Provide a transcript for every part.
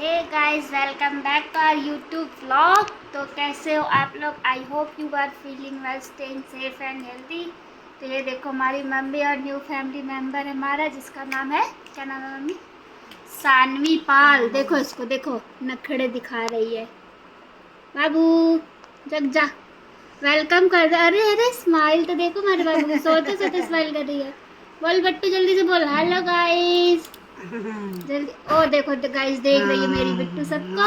Hey guys, welcome back to our YouTube vlog. तो कैसे हो आप लोग? I hope you are feeling well, staying safe and healthy. तो ये देखो हमारी मम्मी और न्यू फैमिली मेंबर हमारा, जिसका नाम है, क्या नाम है मम्मी? सानवी पाल। देखो इसको, देखो नखड़े दिखा रही है। बाबू जग जा, वेलकम कर दे। अरे अरे स्माइल तो देखो हमारे बाबू की, सोते सोते स्माइल कर रही है। बोल बट्टू, जल्दी से बोल हेलो गाइस जल्दी। ओ देखो तो गाइस, देख रही है मेरी बिट्टू सबको।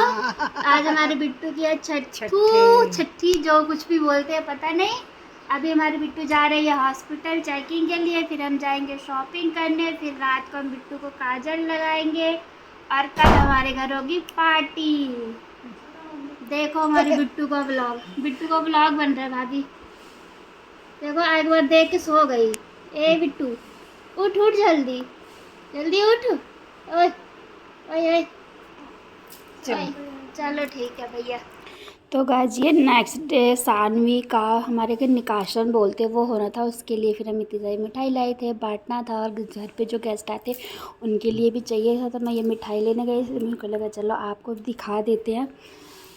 आज हमारे बिट्टू की है छठी, जो कुछ भी बोलते हैं पता नहीं। अभी हमारी बिट्टू जा रही है हॉस्पिटल चेकिंग के लिए, फिर हम जाएंगे शॉपिंग करने, फिर रात को हम बिट्टू को काजल लगाएंगे और कल हमारे घर होगी पार्टी। देखो हमारी बिट्टू का ब्लॉग बन रहा है भाभी। देखो एक बार देख के सो गई। ए बिट्टू उठ उठ, जल्दी जल्दी उठ। ओए ओए ओए, चलो ठीक है भैया। तो गाइस ये नेक्स्ट डे सानवी का हमारे घर निकासन बोलते हैं वो होना था, उसके लिए फिर हम इतनी सारी मिठाई लाए थे, बांटना था और घर पे जो गेस्ट आए थे उनके लिए भी चाहिए था। तो मैं ये मिठाई लेने गई, मेरे को लगा चलो आपको दिखा देते हैं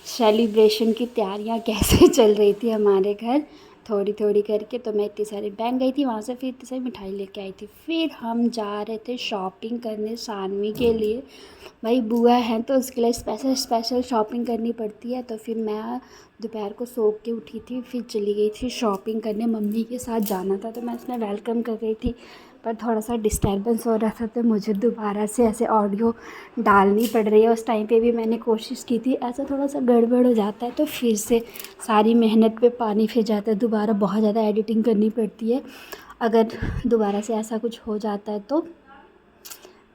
सेलिब्रेशन की तैयारियां कैसे चल रही थी हमारे घर, थोड़ी थोड़ी करके। तो मैं इतनी सारी बैंक गई थी, वहाँ से फिर इतनी सारी मिठाई लेके आई थी। फिर हम जा रहे थे शॉपिंग करने सानवी के लिए। भाई बुआ है तो उसके लिए स्पेशल शॉपिंग करनी पड़ती है। तो फिर मैं दोपहर को सो के उठी थी, फिर चली गई थी शॉपिंग करने। मम्मी के साथ जाना था तो मैं उसमें वेलकम कर रही थी, पर थोड़ा सा डिस्टर्बेंस हो रहा था तो मुझे दोबारा से ऐसे ऑडियो डालनी पड़ रही है। उस टाइम पे भी मैंने कोशिश की थी, ऐसा थोड़ा सा गड़बड़ हो जाता है तो फिर से सारी मेहनत पे पानी फिर जाता है, दोबारा बहुत ज़्यादा एडिटिंग करनी पड़ती है अगर दोबारा से ऐसा कुछ हो जाता है तो।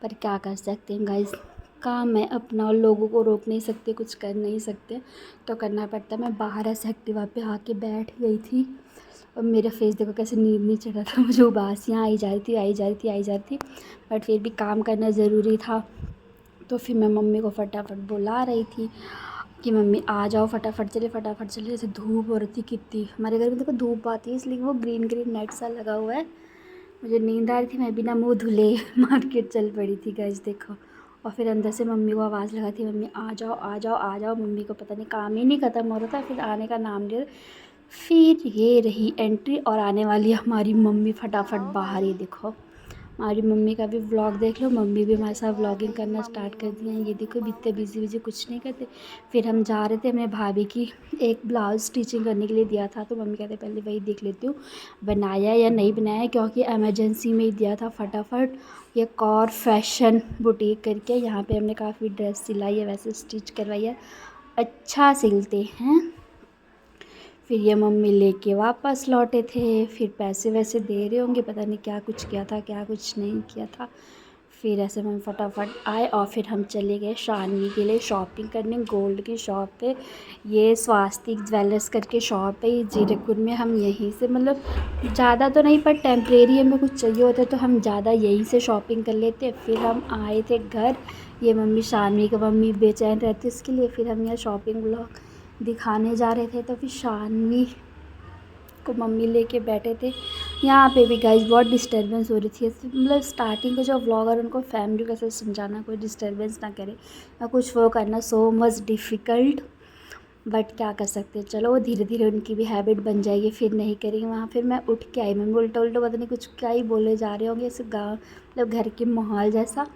पर क्या कर सकते हैं गाइस, काम है अपना और लोगों को रोक नहीं सकते, कुछ कर नहीं सकते तो करना पड़ता है। मैं बाहर ऐसे एक्टिवा पे आके बैठ गई थी और मेरा फेस देखो कैसे नींद नहीं चढ़ा था, मुझे उबासियाँ आई जा रही थी। बट फिर भी काम करना ज़रूरी था। तो फिर मैं मम्मी को फटाफट बुला रही थी कि मम्मी आ जाओ, फटाफट चले। जैसे धूप हो रही थी कितनी, हमारे घर में देखो धूप आती है इसलिए वो ग्रीन नेट सा लगा हुआ है। मुझे नींद आ रही थी, मैं बिना मुँह धुले मार्केट चल पड़ी थी गाइस देखो। और फिर अंदर से मम्मी को आवाज़ लगा थी, मम्मी आ जाओ आ जाओ आ जाओ। मम्मी को पता नहीं काम ही नहीं ख़त्म हो रहा था, फिर आने का नाम लिया। फिर ये रही एंट्री और आने वाली हमारी मम्मी फटाफट बाहर। ही देखो हमारी मम्मी का भी व्लॉग देख लो, मम्मी भी हमारे साथ व्लॉगिंग करना स्टार्ट कर दिए हैं। ये देखो इतने बिजी कुछ नहीं करते। फिर हम जा रहे थे, हमने भाभी की एक ब्लाउज़ स्टिचिंग करने के लिए दिया था तो मम्मी कहते पहले वही देख लेती हूँ बनाया या नहीं बनाया, क्योंकि एमरजेंसी में ही दिया था फटाफट। ये कौर फैशन बुटीक करके, यहाँ पे हमने काफ़ी ड्रेस सिलाई है, वैसे स्टिच करवाई है, अच्छा सिलते हैं। फिर ये मम्मी लेके वापस लौटे थे, फिर पैसे वैसे दे रहे होंगे, पता नहीं क्या कुछ किया था क्या कुछ नहीं किया था। फिर ऐसे हम फटाफट आए और फिर हम चले गए शानवी के लिए शॉपिंग करने गोल्ड की शॉप पे। ये स्वास्तिक ज्वेलर्स करके शॉप है, ये जीरकपुर में। हम यहीं से मतलब ज़्यादा तो नहीं पर टेम्परेरी हमें कुछ चाहिए होता है तो हम ज़्यादा यहीं से शॉपिंग कर लेते। फिर हम आए थे घर, ये मम्मी शानवी का मम्मी बेचैन रहती है इसके लिए। फिर हम यहाँ शॉपिंग ब्लॉग दिखाने जा रहे थे तो फिर शानवी को मम्मी लेके बैठे थे। यहाँ पे भी गाइस बहुत डिस्टर्बेंस हो रही थी, मतलब स्टार्टिंग के जो व्लॉगर उनको फैमिली को कैसे समझाना कोई डिस्टर्बेंस ना करे या कुछ वो करना सो मच डिफ़िकल्ट। बट क्या कर सकते हैं, चलो वो धीरे धीरे उनकी भी हैबिट बन जाएगी, फिर नहीं करेंगे। वहाँ फिर मैं उठ के आई, मम्मी उल्टा पता नहीं कुछ क्या ही बोले जा रहे होंगे, ऐसे गाँव मतलब घर के माहौल जैसा।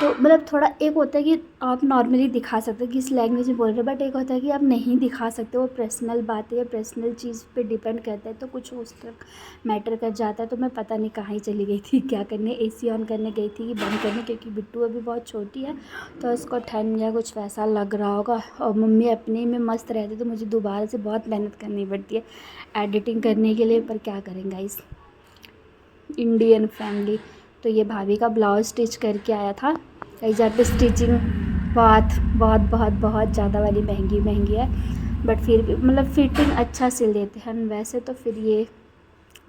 तो मतलब थोड़ा एक होता है कि आप नॉर्मली दिखा सकते हो कि इस लैंग्वेज में बोल रहे हो, बट एक होता है कि आप नहीं दिखा सकते, वो पर्सनल बातें या पर्सनल चीज़ पे डिपेंड करता है तो कुछ उस तक मैटर कर जाता है। तो मैं पता नहीं कहाँ ही चली गई थी, क्या करने, एसी ऑन करने गई थी कि बंद करने, क्योंकि बिट्टू अभी बहुत छोटी है तो उसको ठंड या कुछ वैसा लग रहा होगा। और मम्मी अपने में मस्त रहती तो मुझे दोबारा से बहुत मेहनत करनी पड़ती है एडिटिंग करने के लिए, पर क्या करें गाइस, इंडियन फैमिली। तो ये भाभी का ब्लाउज स्टिच करके आया था। कई जगह पे स्टिचिंग बहुत ज़्यादा वाली महंगी है, बट फिर भी मतलब फिटिंग अच्छा सिल देते हैं वैसे। तो फिर ये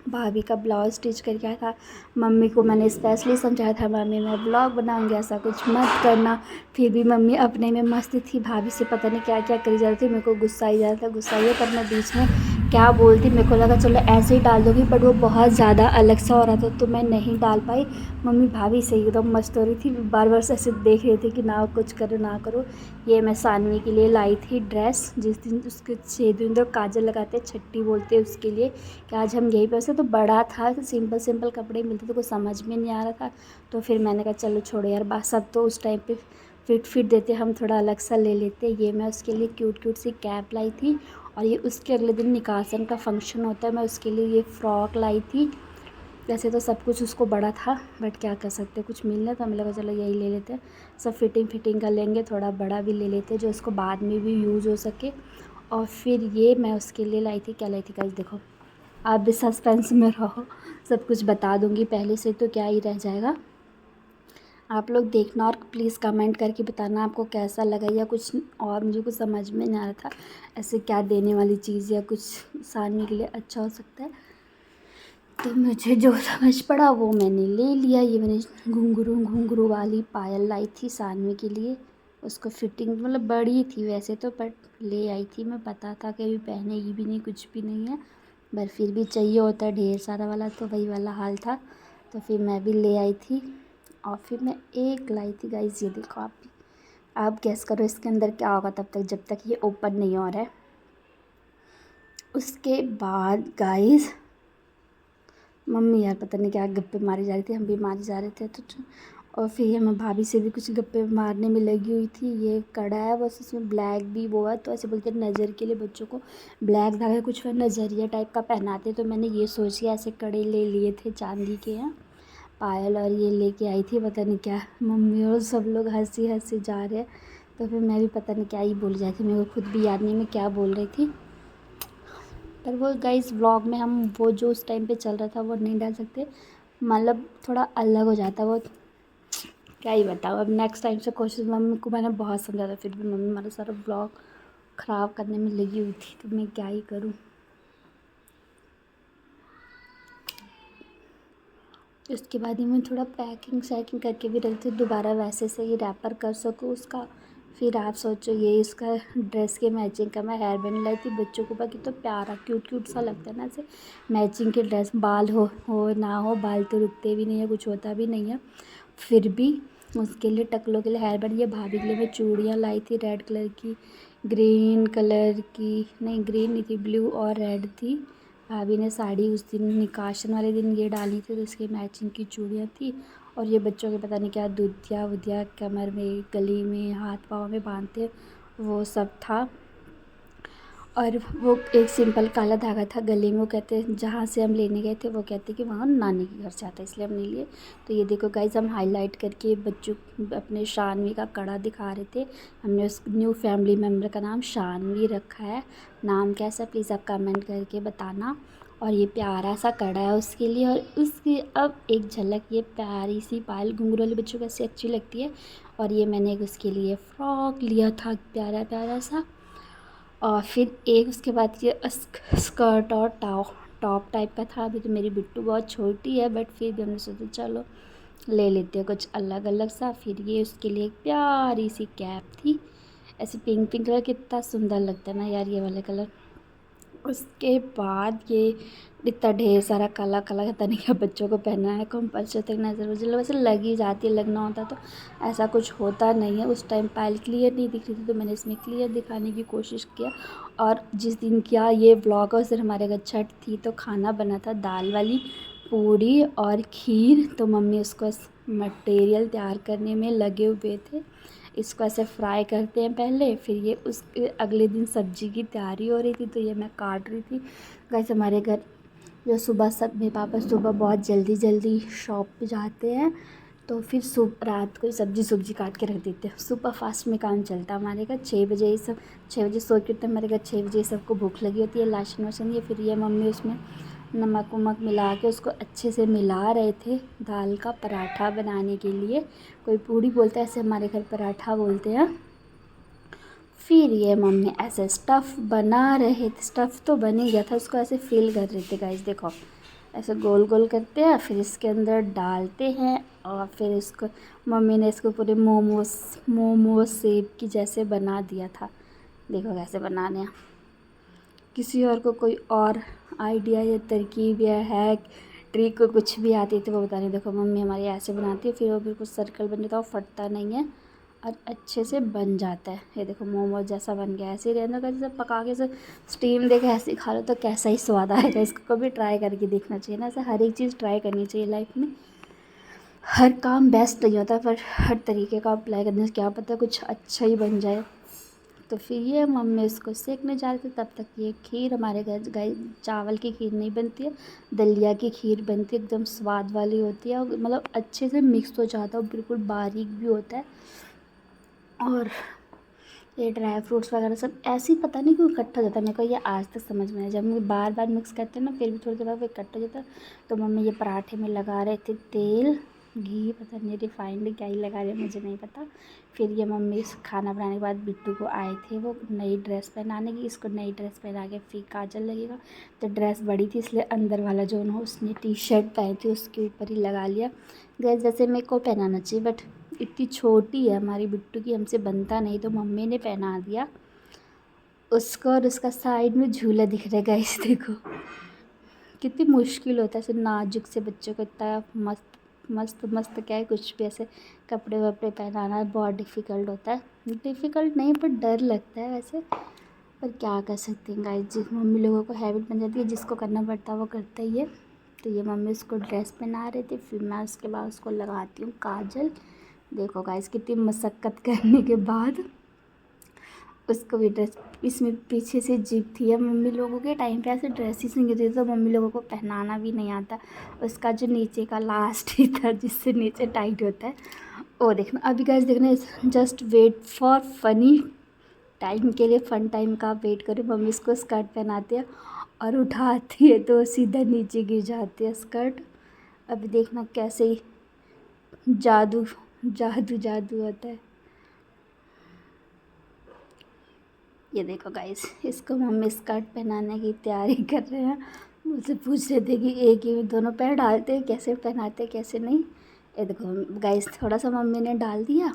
भाभी का ब्लाउज स्टिच करके आया था। मम्मी को मैंने स्पेशली समझाया था, मम्मी मैं ब्लॉग बनाऊंगी, ऐसा कुछ मत करना। फिर भी मम्मी अपने में मस्त थी, भाभी से पता नहीं क्या क्या करी जा रही थी, मेरे को गुस्सा ही जा रहा था, गुस्सा ही। पर मैं बीच में क्या बोलती, मेरे को लगा चलो ऐसे ही डाल दूँगी, बट वो बहुत ज़्यादा अलग सा हो रहा था तो मैं नहीं डाल पाई। मम्मी भाभी से एकदम मस्त हो रही थी, बार बार से ऐसे देख रही थी कि ना कुछ करो ना करो। ये मैं सानवी के लिए लाई थी ड्रेस, जिस दिन उसके 6 दिन तो काजल लगाते हैं, छट्टी बोलते हैं उसके लिए, कि आज हम यही पे। वैसे तो बड़ा था, सिंपल सिंपल कपड़े मिलते तो कुछ समझ में नहीं आ रहा था, तो फिर मैंने कहा चलो छोड़ो यार, बात सब तो उस टाइम पे फिट देते, हम थोड़ा अलग सा ले लेते। ये मैं उसके लिए क्यूट सी कैप लाई थी। और ये उसके अगले दिन निकासन का फंक्शन होता है, मैं उसके लिए ये फ़्रॉक लाई थी। वैसे तो सब कुछ उसको बड़ा था, बट क्या कर सकते, कुछ मिल रहा था, हमें लगा चलो यही ले लेते हैं। सब फिटिंग का लेंगे, थोड़ा बड़ा भी ले लेते हैं जो उसको बाद में भी यूज़ हो सके। और फिर ये मैं उसके लिए लाई थी, क्या लाई थी गाइस देखो, आप भी सस्पेंस में रहो, सब कुछ बता दूँगी पहले से तो क्या ही रह जाएगा। आप लोग देखना और प्लीज़ कमेंट करके बताना आपको कैसा लगा, या कुछ और मुझे कुछ समझ में नहीं आ रहा था ऐसे क्या देने वाली चीज़ या कुछ सानवी के लिए अच्छा हो सकता है। तो मुझे जो समझ पड़ा वो मैंने ले लिया। ये मैंने घुंघरू वाली पायल लाई थी सानवी के लिए, उसको फिटिंग मतलब बड़ी थी वैसे तो, बट ले आई थी मैं, पता था कि अभी पहनेगी भी नहीं, कुछ भी नहीं है, पर फिर भी चाहिए होता है ढेर सारा वाला, तो वही वाला हाल था, तो फिर मैं भी ले आई थी। और फिर मैं एक लाई थी गाइस, ये देखो आप गैस करो इसके अंदर क्या होगा तब तक, जब तक ये ओपन नहीं हो रहा है। उसके बाद गाइस मम्मी यार पता नहीं क्या गप्पे मारी जा रही थी, हम भी मारी जा रहे थे तो और फिर मैं भाभी से भी कुछ गप्पे मारने में लगी हुई थी। ये कड़ा है बस, इसमें ब्लैक भी वो है, तो ऐसे बोलते हैं नज़र के लिए बच्चों को ब्लैक धागा कुछ नज़रिया टाइप का पहनाते, तो मैंने ये सोच के ऐसे कड़े ले लिए थे चांदी के हैं पायल, और ये लेके आई थी, पता नहीं क्या मम्मी और सब लोग हंसी जा रहे हैं, तो फिर मैं भी पता नहीं क्या ही बोल रही थी, मेरे को खुद भी याद नहीं मैं क्या बोल रही थी। पर वो गाइस व्लॉग में हम वो जो उस टाइम पे चल रहा था वो नहीं डाल सकते, मतलब थोड़ा अलग हो जाता वो, क्या ही बताऊँ। अब नेक्स्ट टाइम से कोशिश, मम्मी को मैंने बहुत समझाया फिर भी मम्मी हमारा सारा व्लॉग ख़राब करने में लगी हुई थी, तो मैं क्या ही करूँ। उसके बाद ही मैं थोड़ा पैकिंग शैकिंग करके भी रखती हूँ, दोबारा वैसे से ही रैपर कर सकूँ उसका। फिर आप सोचो ये इसका ड्रेस के मैचिंग का मैं हेयर बैंड लाई थी बच्चों को, बाकी तो प्यारा क्यूट सा लगता है ना ऐसे मैचिंग के ड्रेस, बाल हो ना हो, बाल तो रुकते भी नहीं है, कुछ होता भी नहीं है, फिर भी उसके लिए टकलों के लिए हेयर बैंड। ये भाभी के लिए मैं चूड़ियाँ लाई थी रेड कलर की, ग्रीन कलर की, नहीं ग्रीन नहीं थी, ब्लू और रेड थी। भाभी ने साड़ी उस दिन निकाशन वाले दिन ये डाली थी, तो इसकी मैचिंग की चूड़ियाँ थी। और ये बच्चों के पता नहीं क्या दूधिया वुधिया कमर में, गली में, हाथ पाँव में बांधते, वो सब था। और वो एक सिंपल काला धागा था गले में, वो कहते जहाँ से हम लेने गए थे वो कहते कि वहाँ नानी के घर से आता है, इसलिए हम नहीं लिए। तो ये देखो गाइज हम हाईलाइट करके बच्चों अपने शानवी का कड़ा दिखा रहे थे। हमने उस न्यू फैमिली मेम्बर का नाम शानवी रखा है, नाम कैसा प्लीज़ आप कमेंट करके बताना। और ये प्यारा सा कड़ा है उसके लिए। और उसकी अब एक झलक, ये प्यारी सी पायल घुंघरू वाले बच्चों को ऐसी अच्छी लगती है। और ये मैंने एक उसके लिए फ़्रॉक लिया था प्यारा सा। और फिर एक उसके बाद ये स्कर्ट और टॉप टाइप का था। अभी तो मेरी बिट्टू बहुत छोटी है, बट फिर भी हमने सोचा चलो ले लेते हैं कुछ अलग सा। फिर ये उसके लिए एक प्यारी सी कैप थी, ऐसे पिंक कलर, कितना सुंदर लगता है ना यार ये वाले कलर। उसके बाद ये इतना ढेर सारा काला पता नहीं क्या बच्चों को पहनना है, कंपल्सरी तक नज़र वजर वैसे लग ही जाती है, लगना होता तो ऐसा कुछ होता नहीं है। उस टाइम पायल क्लियर नहीं दिख रही थी तो मैंने इसमें क्लियर दिखाने की कोशिश किया। और जिस दिन क्या ये व्लॉग है उस दिन हमारे घर छठ थी, तो खाना बना था दाल वाली पूड़ी और खीर। तो मम्मी उसको मटेरियल तैयार करने में लगे हुए थे। इसको ऐसे फ्राई करते हैं पहले, फिर ये उसके अगले दिन सब्ज़ी की तैयारी हो रही थी, तो ये मैं काट रही थी। गाइस हमारे घर जो सुबह सब मेरे पापा सुबह बहुत जल्दी शॉप पे जाते हैं, तो फिर रात को सब्ज़ी काट के रख देते हैं। सुपर फास्ट में काम चलता है हमारे घर। 6 बजे ही सब 6 बजे सो के उठते हैं हमारे घर, 6 बजे सबको भूख लगी होती है, राशन वाशन ये। फिर ये मम्मी उसमें नमक वमक मिला के उसको अच्छे से मिला रहे थे दाल का पराठा बनाने के लिए। कोई पूड़ी बोलता है, ऐसे हमारे घर पराठा बोलते हैं। फिर ये मम्मी ऐसे स्टफ़ बना रहे थे, स्टफ़ तो बन ही गया था, उसको ऐसे फिल कर रहे थे गाइस देखो, ऐसे गोल करते हैं, फिर इसके अंदर डालते हैं। और फिर इसको मम्मी ने इसको पूरे मोमोज शेप की जैसे बना दिया था, देखो कैसे बनाने हैं। किसी और को कोई और आइडिया या तरकीब या हैक ट्रिक को कुछ भी आती है तो वो बता रही। देखो मम्मी हमारी ऐसे बनाती है, फिर वो बिल्कुल सर्कल बन जाता है, फटता नहीं है और अच्छे से बन जाता है। ये देखो मोमोज जैसा बन गया। ऐसे ही रहना का जैसे पका के से स्टीम दे के ऐसे ही खा लो तो कैसा ही स्वाद आएगा। इसको कभी ट्राई करके देखना चाहिए ना। ऐसे हर एक चीज़ ट्राई करनी चाहिए लाइफ में। हर काम बेस्ट नहीं होता, पर हर तरीके का अप्लाई करने से क्या पता कुछ अच्छा ही बन जाए। तो फिर ये मम्मी इसको सेकने जा रहे थे, तब तक ये खीर हमारे घर गाय चावल की खीर नहीं बनती है, दलिया की खीर बनती है। एकदम स्वाद वाली होती है और मतलब अच्छे से मिक्स हो जाता है, बिल्कुल बारीक भी होता है। और ये ड्राई फ्रूट्स वगैरह सब ऐसे ही पता नहीं क्यों इकट्ठा हो जाता है। मेरे को ये आज तक समझ में नहीं, जब हम बार बार मिक्स करते हैं ना फिर भी थोड़ी देर बाद इकट्ठा हो जाता है। तो मम्मी ये पराठे में लगा रहे थे तेल घी, पता नहीं रिफाइंड क्या ही लगा रहे मुझे नहीं पता। फिर ये मम्मी इस खाना बनाने के बाद बिट्टू को आए थे वो नई ड्रेस पहनाने की। इसको नई ड्रेस पहना के फिर काजल लगेगा। तो ड्रेस बड़ी थी इसलिए अंदर वाला जो ना उसने टी शर्ट पहनी थी उसके ऊपर ही लगा लिया। गैस वैसे मेरे को पहनाना चाहिए बट इतनी छोटी है हमारी बिट्टू की, हमसे बनता नहीं, तो मम्मी ने पहना दिया उसको। और उसका साइड में झूला दिख रहा है गाइस, देखो कितनी मुश्किल होता है ऐसे नाजुक से बच्चों को इतना मस्त मस्त मस्त क्या है कुछ भी ऐसे कपड़े वपड़े पहनाना बहुत डिफ़िकल्ट होता है। डिफ़िकल्ट नहीं पर डर लगता है वैसे, पर क्या कर सकते हैं गाइस। जिस मम्मी लोगों को हैबिट बन जाती है, जिसको करना पड़ता है वो करता ही है। तो ये मम्मी उसको ड्रेस पहना रहे थे, फिर मैं उसके बाद उसको लगाती हूँ काजल। देखो गाइस कितनी मशक्क़त करने के बाद उसको भी ड्रेस, इसमें पीछे से जिप थी। अब मम्मी लोगों के टाइम पे ऐसे ड्रेसेस नहीं होती तो मम्मी लोगों को पहनाना भी नहीं आता। उसका जो नीचे का लास्ट ही था जिससे नीचे टाइट होता है वो देखना। अभी गाइस देखना, just wait for funny time के लिए, फ़न टाइम का वेट करो। मम्मी इसको स्कर्ट पहनाती है और उठाती है तो सीधा नीचे गिर जाती है स्कर्ट। अभी देखना कैसे ही जादू जादू जादू होता है। ये देखो गाइस इसको मम्मी स्कर्ट पहनाने की तैयारी कर रहे हैं। मुझसे पूछ रहे थे कि एक ही में दोनों पैर डालते हैं, कैसे पहनाते कैसे नहीं। ये देखो गाइस थोड़ा सा मम्मी ने डाल दिया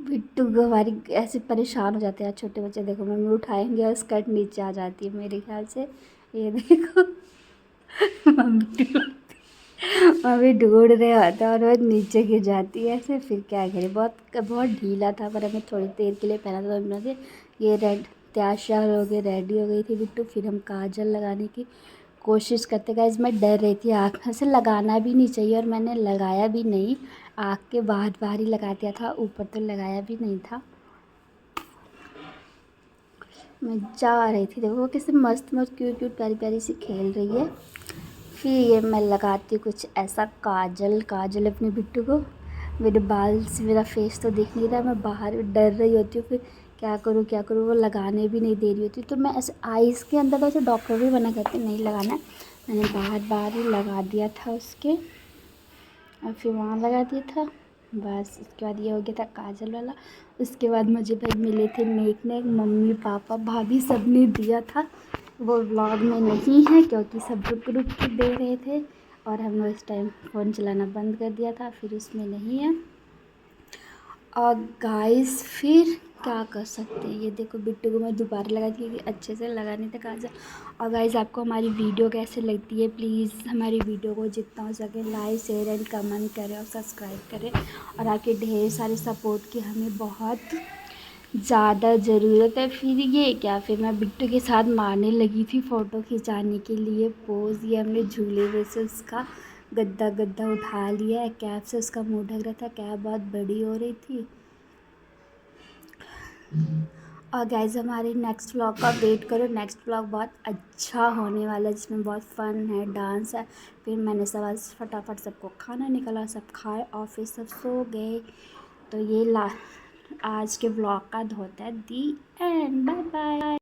बिट्टू को हमारी ऐसे परेशान हो जाते हैं छोटे बच्चे। देखो मम्मी उठाएंगे और स्कर्ट नीचे आ जाती है मेरे ख्याल से। ये देखो मम्मी मम्मी ढूंढ रहे होते हैं और वो नीचे गिर जाती है ऐसे। फिर क्या करें, बहुत बहुत ढीला था पर हमें थोड़ी देर के लिए पहना था। तो से ये रेड तैयार श्यार हो गए, रेडी हो गई थी बिट्टू। फिर हम काजल लगाने की कोशिश करते गए। मैं डर रही थी, आँख में से लगाना भी नहीं चाहिए और मैंने लगाया भी नहीं। आँख के बाहर बाहर ही लगा दिया था, ऊपर तो लगाया भी नहीं था। मैं जा रही थी, देखो वो कैसे मस्त मस्त क्यूट क्यूट प्यारी प्यारी सी खेल रही है। फिर ये मैं लगाती हूँ कुछ ऐसा काजल काजल अपने बिट्टू को। मेरे बाल से मेरा फेस तो दिख नहीं रहा, मैं बाहर डर रही होती हूँ। फिर क्या करूँ वो लगाने भी नहीं दे रही होती। तो मैं ऐसे आइज़ के अंदर, वैसे डॉक्टर भी मना करते नहीं लगाना है, मैंने बाहर बाहर ही लगा दिया था उसके। और फिर वहाँ लगा दिया था बस। उसके बाद ये हो गया था काजल वाला। उसके बाद मुझे भाई मिले थे नेक नेक, मम्मी पापा भाभी सब ने दिया था। वो व्लॉग में नहीं है क्योंकि सब रुक रुक के दे रहे थे और हमने उस टाइम फ़ोन चलाना बंद कर दिया था, फिर उसमें नहीं है। और गाइस फिर क्या कर सकते हैं। ये देखो बिट्टू को मैं दोबारा लगा दी क्योंकि अच्छे से लगा नहीं था काजल। और गाइस आपको हमारी वीडियो कैसे लगती है, प्लीज़ हमारी वीडियो को जितना हो सके लाइक शेयर एंड कमेंट करें और सब्सक्राइब करें। और आपके ढेर सारे सपोर्ट की हमें बहुत ज़्यादा ज़रूरत है। फिर ये क्या, फिर मैं बिट्टू के साथ मारने लगी थी फ़ोटो खिंचाने के लिए पोज़। ये हमने झूले में से उसका गद्दा गद्दा उठा लिया है, कैप से उसका मुंह ढक रहा था, कैप बहुत बड़ी हो रही थी। और गाइस हमारे नेक्स्ट व्लॉग का वेट करो, नेक्स्ट व्लॉग बहुत अच्छा होने वाला है जिसमें बहुत फ़न है, डांस है। फिर मैंने सब फटाफट सबको खाना निकाला, सब खाए और फिर सब सो गए। तो ये आज के व्लॉग का होता है दी एंड। Bye bye.